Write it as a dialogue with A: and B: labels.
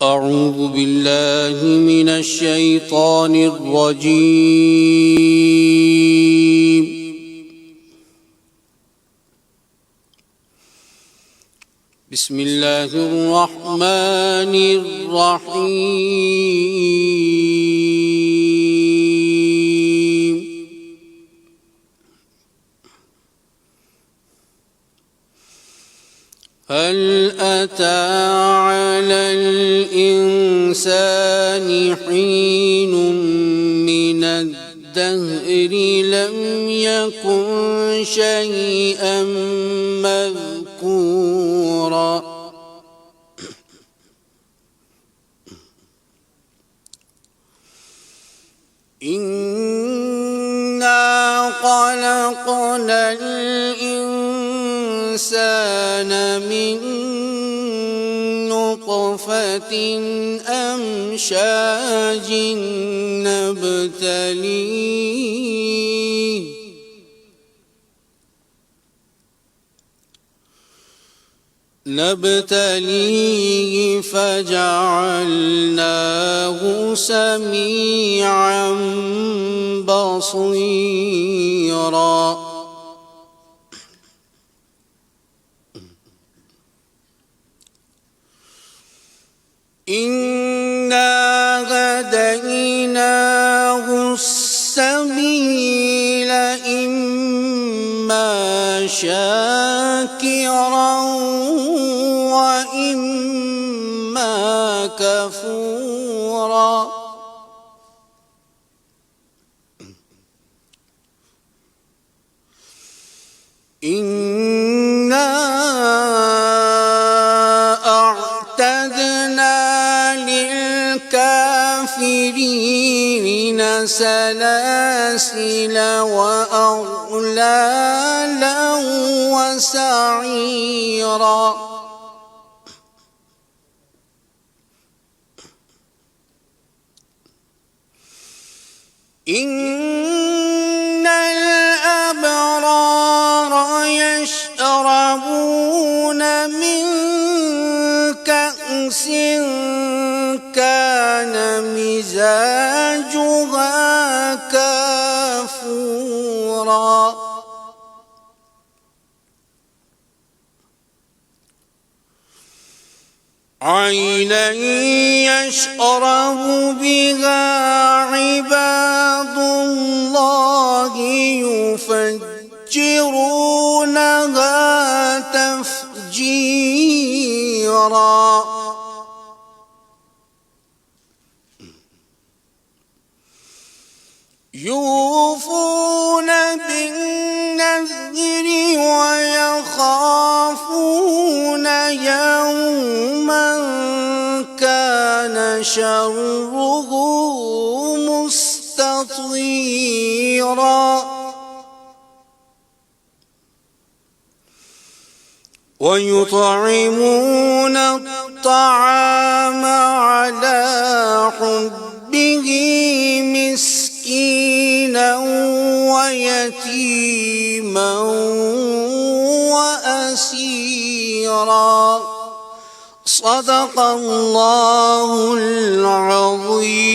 A: أعوذ بالله من الشيطان الرجيم. بسم الله الرحمن الرحيم. هل أتى على الإنسان حين من الدهر لم يكن شيئا مذكورا إنا خلقنا الإنسان من نطفة أمشاج نبتليه فجعلناه سميعا بصيرا إنا هديناه السبيل إما شاكرا وإما كفورا إنا أعتدنا للكافرين سلاسل وأغلالا وسعيرا إن الأبرار يشربون من كأس كان مزاجها كافورا عينا يشرب بها عباد الله يفجرونها تفجيرا يوفون بالنذر ويخافون يوما كان شره مستطيرا ويطعمون الطعام على حبه مسكينا ويتيما وأسيرا صدق الله العظيم.